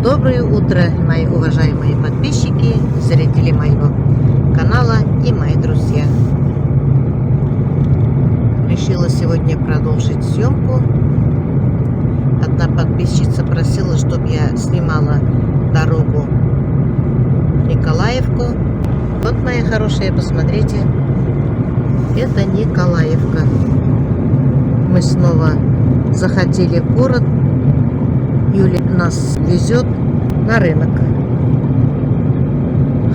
Доброе утро, мои уважаемые подписчики, зрители моего канала и мои друзья. Решила сегодня продолжить съемку. Одна подписчица просила, чтобы я снимала дорогу Николаевку. Вот, мои хорошие, посмотрите, это Николаевка. Мы снова захотели в город. Юля нас везет на рынок.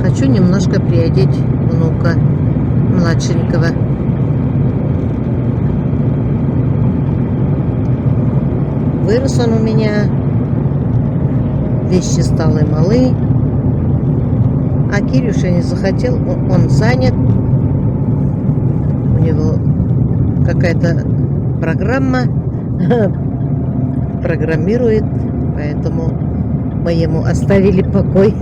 Хочу немножко приодеть внука младшенького. Вырос он у меня, вещи стали малы, а Кирюша не захотел, он занят, у него какая-то программа программирует, поэтому мы ему оставили покой.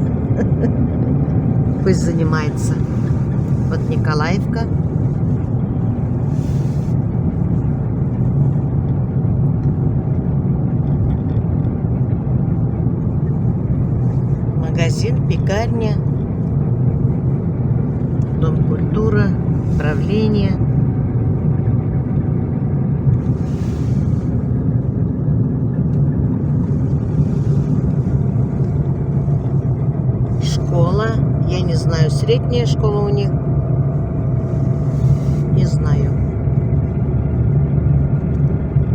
Пусть занимается. Вот Николаевка. Магазин, пекарня, дом культуры, правление. Школа. Я не знаю, средняя школа у них. Не знаю.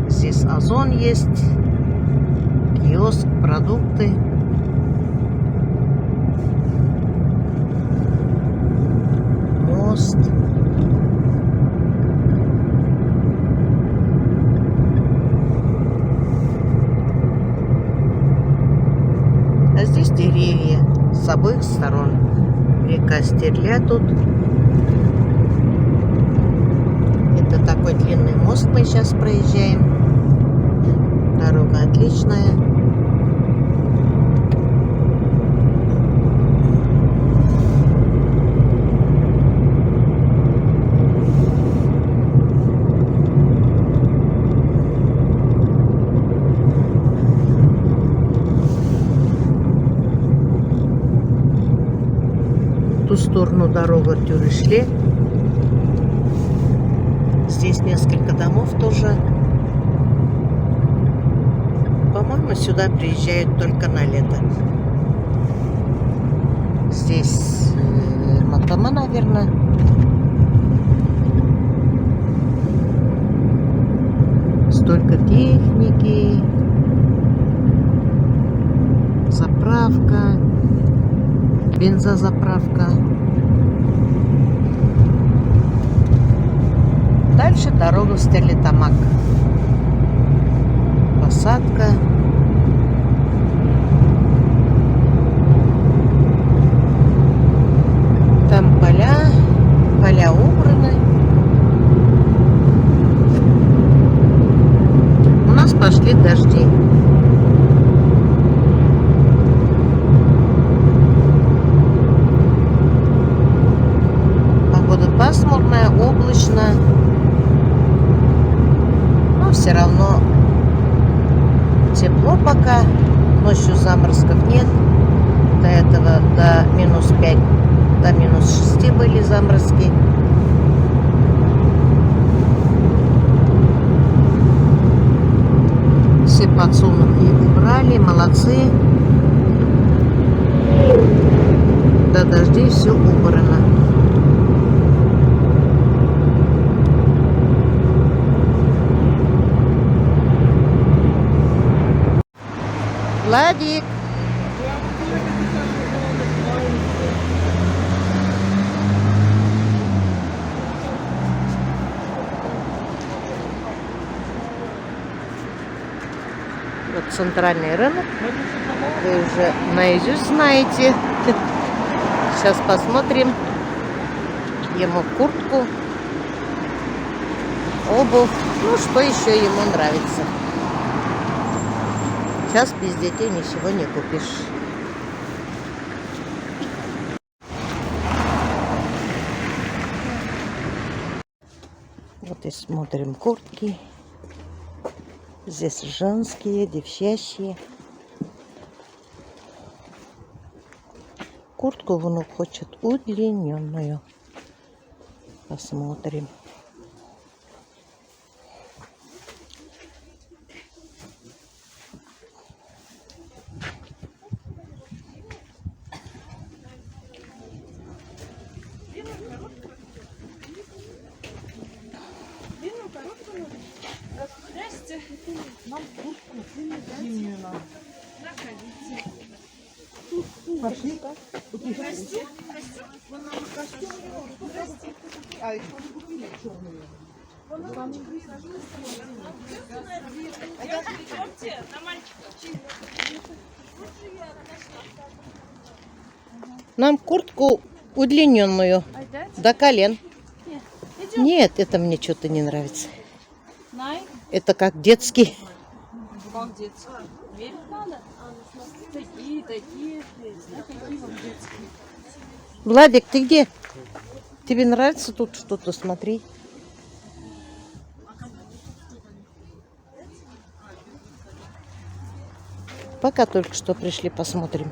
Здесь Озон есть. Киоск, продукты. Мост. А здесь деревья с обоих сторон. Река Стерля тут. Это такой длинный мост мы сейчас проезжаем. Дорога отличная. В ту сторону дорога Тюрешле. Здесь несколько домов тоже. По-моему, сюда приезжают только на лето. Здесь Матама, наверное. Столько техники. Заправка. Бензозаправка. Дальше дорога в Стерлитамак. Посадка. Там поля убраны. У нас пошли дожди. Пасмурная, облачно, но все равно тепло пока, ночью заморозков нет, до этого до -5, до -6 были заморозки. Все подсолнухи убрали, молодцы, до дождей все убрано. Владик. Вот центральный рынок. Вы уже наизусть знаете. Сейчас посмотрим ему куртку, обувь. Ну, что еще ему нравится. Сейчас без детей ничего не купишь. Вот и смотрим куртки. Здесь женские, девчачьи. Куртку внук хочет удлиненную. Посмотрим. Здрасте. Нам куртку зимнюю надо. Заходите. Пошли. Костюм. Костюм. А еще мы купили черную. Идемте на мальчика. Нам куртку удлиненную. До колен. Нет, это мне что-то не нравится. Это как детский. Как детский? Верить надо? Такие. Какие вам детские? Владик, ты где? Тебе нравится тут что-то? Смотри. Пока только что пришли, посмотрим.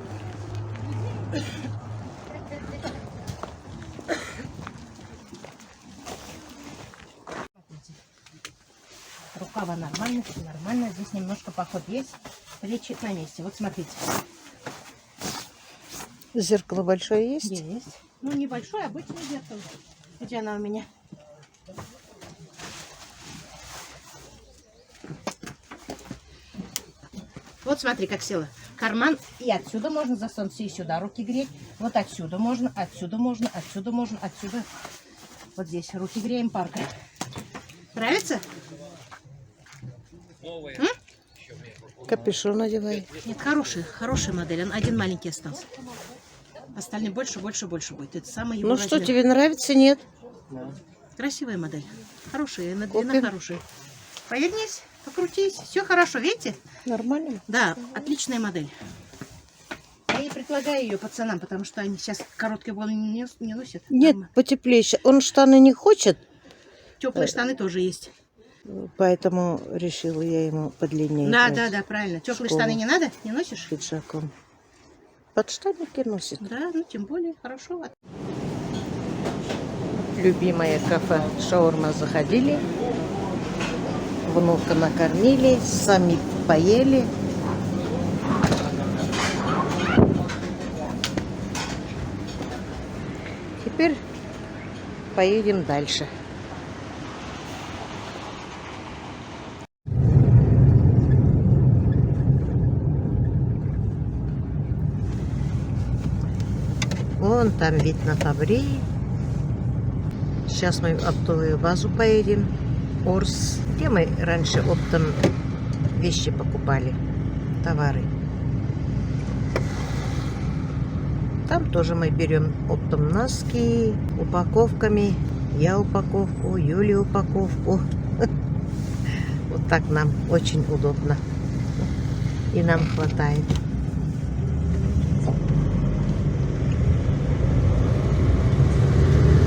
Рукава нормально, все нормально. Здесь немножко поход есть. Плечи на месте. Вот смотрите. Зеркало большое есть? Есть. Ну, небольшое, обычное зеркало. Где она у меня? Вот смотри, как села. Карман. И отсюда можно засунуть, и сюда руки греть. Вот отсюда можно, отсюда можно, отсюда можно, отсюда. Вот здесь руки греем, парка. Нравится? Капюшон надевай. Нет, хорошая модель. Он один маленький остался. Остальные больше будет. Это самый его размер. Что, тебе нравится, нет? Красивая модель. Хорошая, длина хорошая. Повернись, покрутись. Все хорошо, видите? Нормально? Да, отличная модель. Я ей предлагаю ее пацанам, потому что они сейчас короткие волны не носят. Нет, потеплее. Он штаны не хочет. Теплые штаны тоже есть. Поэтому решила я ему подлиннее. Да, правильно. Теплые штаны не надо? Не носишь? Пиджаком. Подштанники носит. Да, ну тем более хорошо. Любимое кафе шаурма заходили. Внука накормили, сами поели. Теперь поедем дальше. Вон там вид на Фабрии. Сейчас мы в оптовую базу поедем. Орс. Где мы раньше оптом вещи покупали. Товары. Там тоже мы берем оптом носки, упаковками. Я упаковку, Юля упаковку. Вот так нам очень удобно. И нам хватает.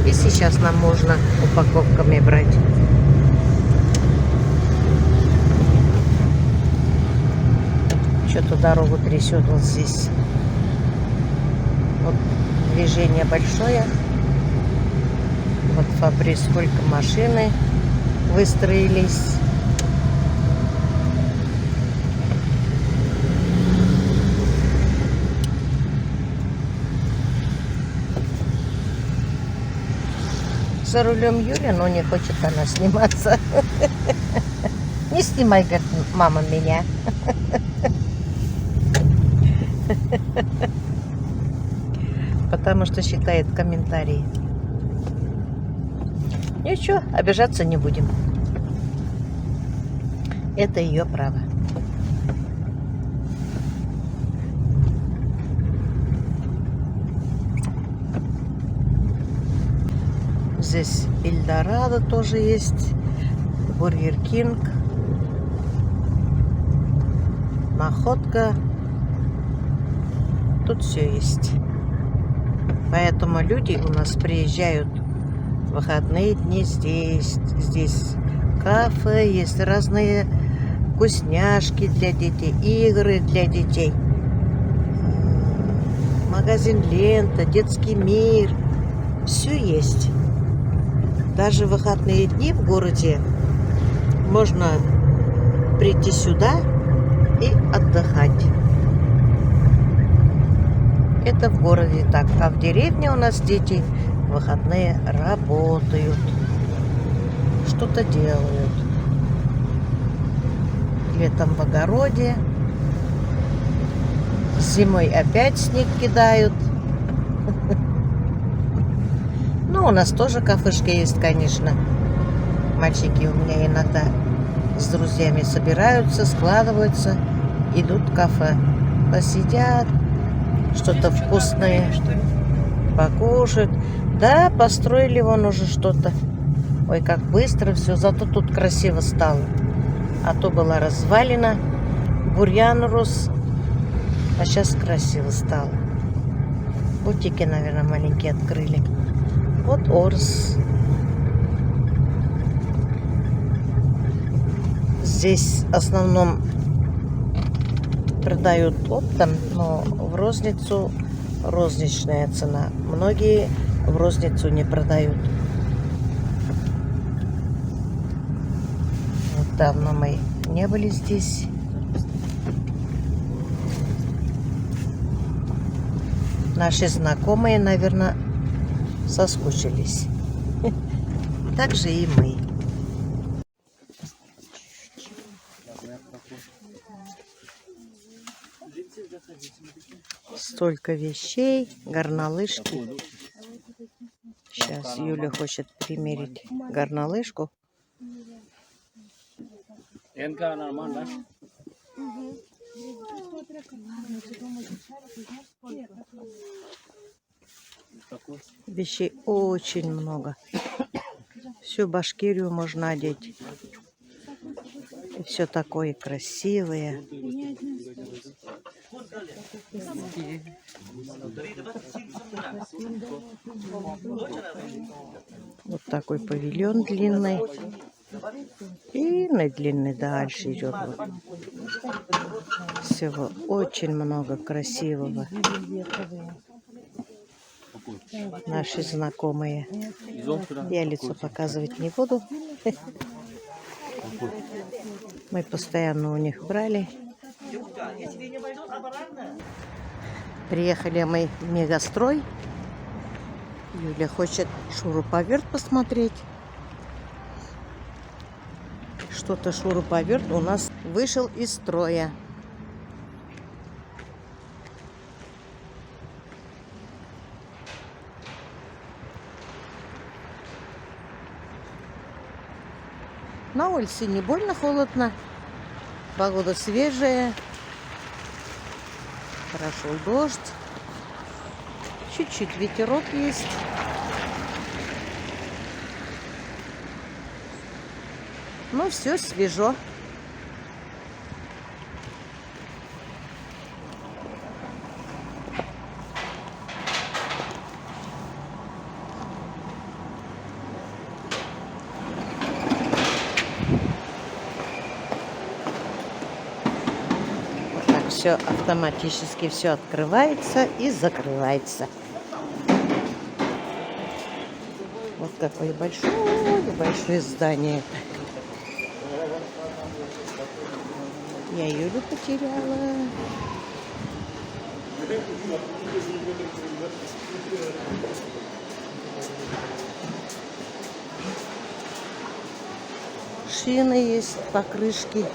И сейчас нам можно упаковками брать. Что-то дорогу трясет вот здесь. Вот движение большое. Вот Фабри, сколько машины выстроились. За рулем Юля, но не хочет она сниматься. Не снимай, говорит, мама, меня. Потому что считает комментарии. Ничего, обижаться не будем. Это ее право. Здесь Эльдорадо тоже есть, Бургер Кинг, Находка. Тут все есть. Поэтому люди у нас приезжают в выходные дни здесь. Здесь кафе, есть разные вкусняшки для детей, игры для детей. магазин «Лента», детский мир. Все есть. Даже в выходные дни в городе можно прийти сюда и отдыхать. Это в городе так. А в деревне у нас дети в выходные работают. Что-то делают. Летом в огороде. Зимой опять снег кидают. Ну, у нас тоже кафешки есть, конечно. Мальчики у меня иногда с друзьями собираются, складываются, идут в кафе. Посидят, что-то вкусное покушают. Да, построили вон уже что-то. Ой, как быстро все, зато тут красиво стало. А то была развалина, бурьян рос, а сейчас красиво стало. Бутики, наверное, маленькие открыли. Вот Орс. Здесь в основном продают оптом, но в розницу розничная цена. Многие в розницу не продают. Вот давно мы не были здесь. Наши знакомые, наверное, соскучились. Так же и мы. Столько вещей, горнолыжки. Сейчас Юля хочет примерить горнолыжку. Вещей очень много. Всю Башкирию можно одеть. И все такое красивое. Вот такой павильон длинный. И на длинный дальше идет. Всего очень много красивого. Наши знакомые. Я лицо показывать не буду. Мы постоянно у них брали. Приехали мы в Мегастрой. Юля хочет шуруповерт посмотреть. Что-то шуруповерт у нас вышел из строя. На улице не больно холодно. Погода свежая. Прошел дождь. Чуть-чуть ветерок есть. Но все свежо. Вот так все автоматически все открывается и закрывается. Вот какое большое здание. Я Юлю потеряла. Шины есть, покрышки.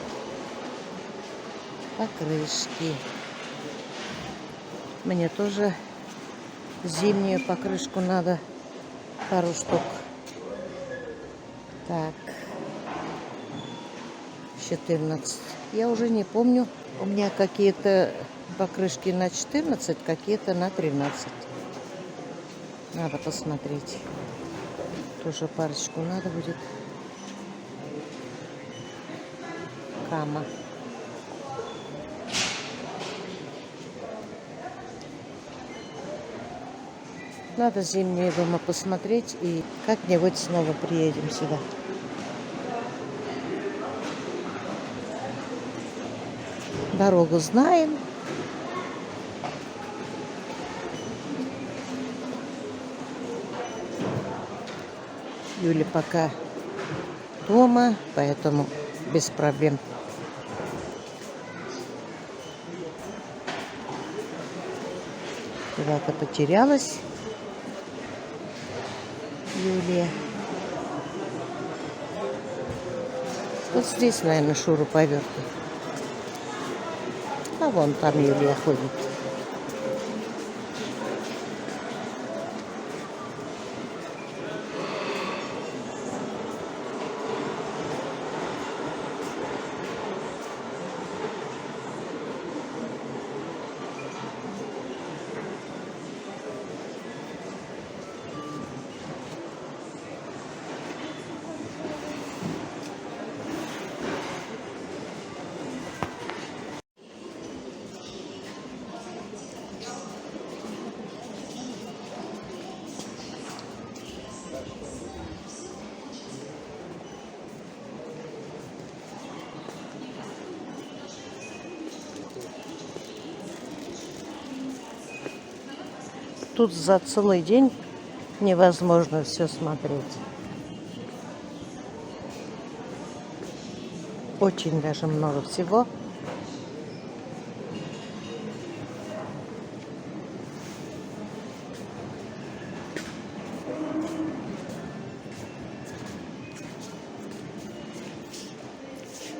Мне тоже зимнюю покрышку надо. Пару штук. Так. 14. Я уже не помню. У меня какие-то покрышки на 14, какие-то на 13. Надо посмотреть. Тоже парочку надо будет. Кама. Надо зимние дома посмотреть и как-нибудь снова приедем сюда. Дорогу знаем. Юля пока дома, поэтому без проблем. Куда-то потерялась Юлия. Вот здесь, наверное, шуруповерт. А вон там Юлия ходит. Тут за целый день невозможно все смотреть. Очень даже много всего.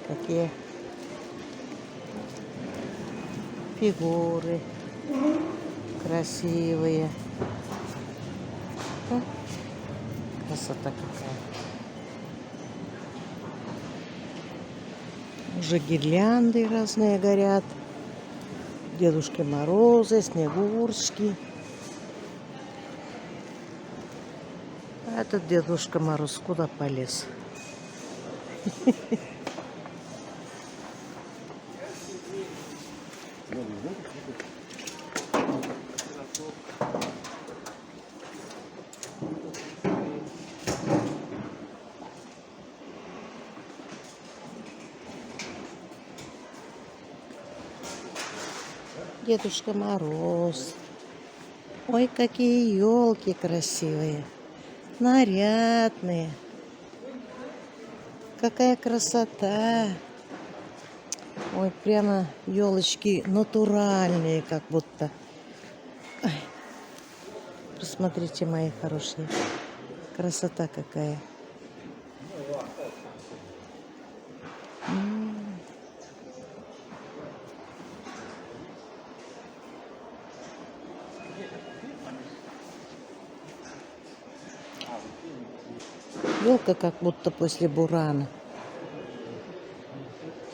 Какие фигуры красивые. Красота какая. Уже гирлянды разные горят. Дедушки Морозы, Снегурочки. А этот Дедушка Мороз куда полез? Дедушка Мороз. Ой, какие елки красивые, нарядные. Какая красота. Ой, прямо елочки натуральные, как будто. Ой, посмотрите, мои хорошие. Красота какая. Елка как будто после бурана.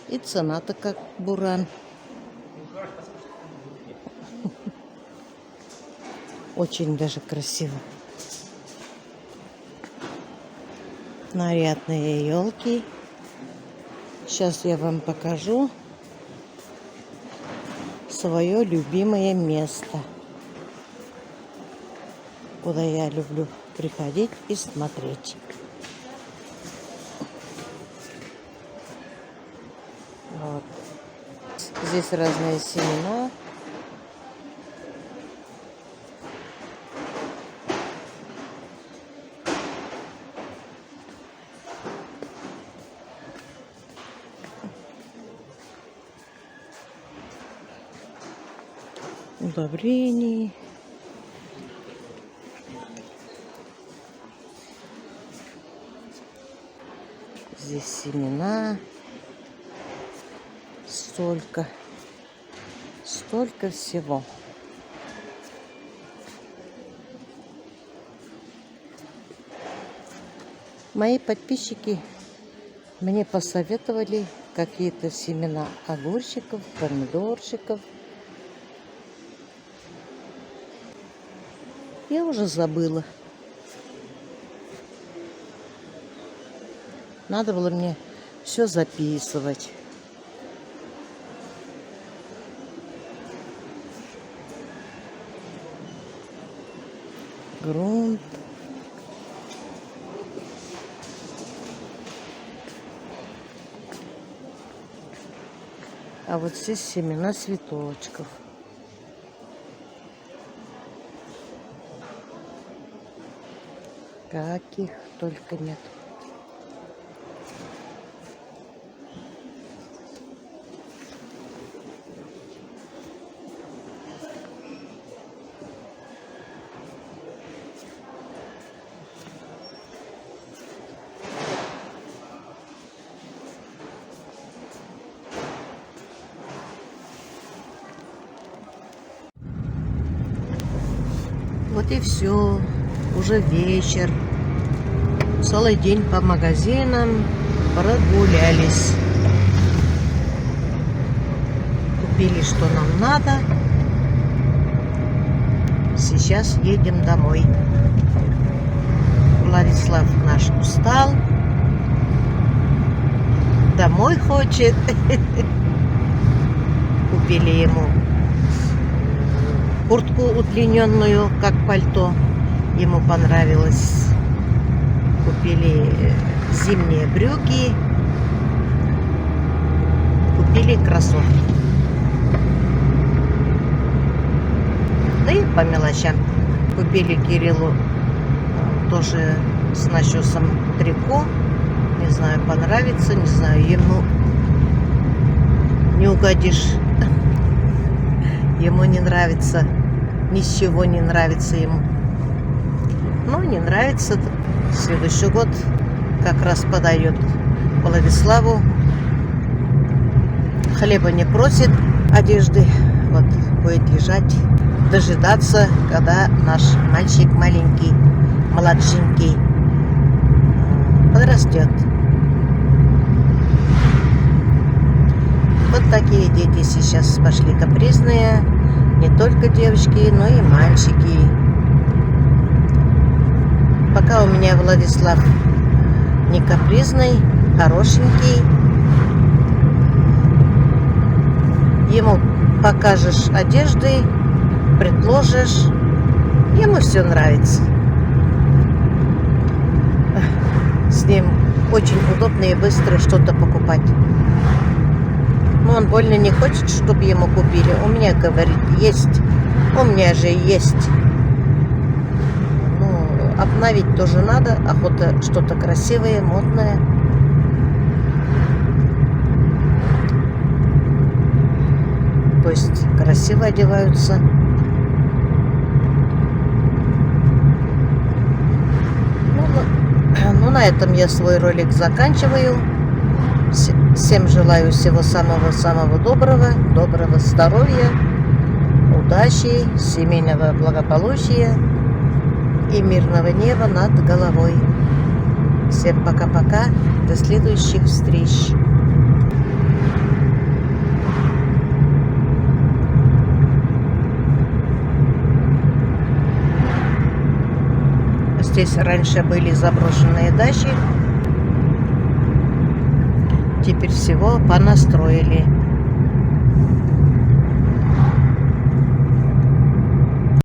И цена-то как буран. Очень даже красиво. Нарядные елки. Сейчас я вам покажу свое любимое место, куда я люблю приходить и смотреть. Вот. Здесь разные семена. Удобрений. Здесь семена. Столько всего. Мои подписчики мне посоветовали какие-то семена огурчиков, помидорчиков. Я уже забыла. Надо было мне все записывать. Грунт. А вот здесь семена цветочков. Каких только нет. Вот и все. Уже вечер. Целый день по магазинам прогулялись. Купили, что нам надо. Сейчас едем домой. Владислав наш устал. Домой хочет. Купили ему куртку удлиненную, как пальто. Ему понравилось. Купили зимние брюки. Купили кроссовки. Да и по мелочам. Купили Кириллу тоже с начесом трико. Не знаю, понравится, не знаю, ему не угодишь. Ему не нравится. Ничего не нравится ему. Ну, не нравится. Следующий год как раз подойдет Владиславу. Хлеба не просит, одежды. Вот будет лежать, дожидаться, когда наш мальчик маленький, младшенький подрастет. Вот такие дети сейчас пошли капризные. Не только девочки, но и мальчики. Пока у меня Владислав не капризный, хорошенький. Ему покажешь одежды, предложишь. Ему все нравится. С ним очень удобно и быстро что-то покупать. Но он больно не хочет, чтобы ему купили. У меня, говорит, есть. У меня же есть. Ну, обновить тоже надо. Охота что-то красивое, модное. Пусть красиво одеваются. Ну, на этом я свой ролик заканчиваю. Всем желаю всего самого-самого доброго, доброго здоровья, удачи, семейного благополучия и мирного неба над головой. Всем пока-пока, до следующих встреч. Здесь раньше были заброшенные дачи. Теперь всего понастроили.